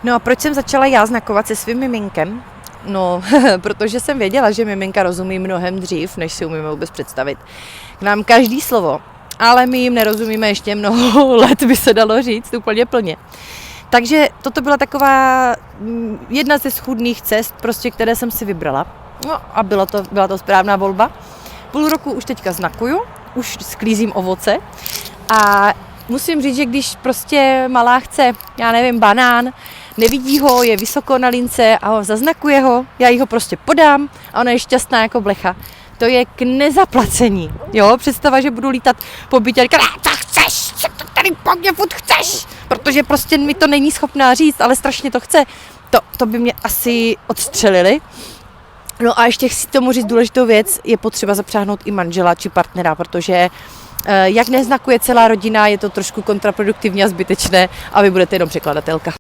No a proč jsem začala já znakovat se svým miminkem? No, protože jsem věděla, že miminka rozumí mnohem dřív, než si umíme vůbec představit. K nám každý slovo, ale my jim nerozumíme ještě mnoho let, by se dalo říct, úplně plně. Takže toto byla taková jedna ze schůdných cest, prostě, které jsem si vybrala. No a byla to správná volba. Půl roku už teďka znakuju, už sklízím ovoce a musím říct, že když prostě malá chce, já nevím, banán, nevidí ho, je vysoko na lince a zaznakuje ho, já jí ho prostě podám a ona je šťastná jako blecha. To je k nezaplacení, jo, představa, že budu lítat po bytě a říkat, co chceš, co to tady po mně furt chceš, protože prostě mi to není schopná říct, ale strašně to chce, to by mě asi odstřelili. No a ještě chci tomu říct důležitou věc, je potřeba zapřáhnout i manžela či partnera, protože jak neznakuje celá rodina, je to trošku kontraproduktivní a zbytečné a vy budete jenom překladatelka.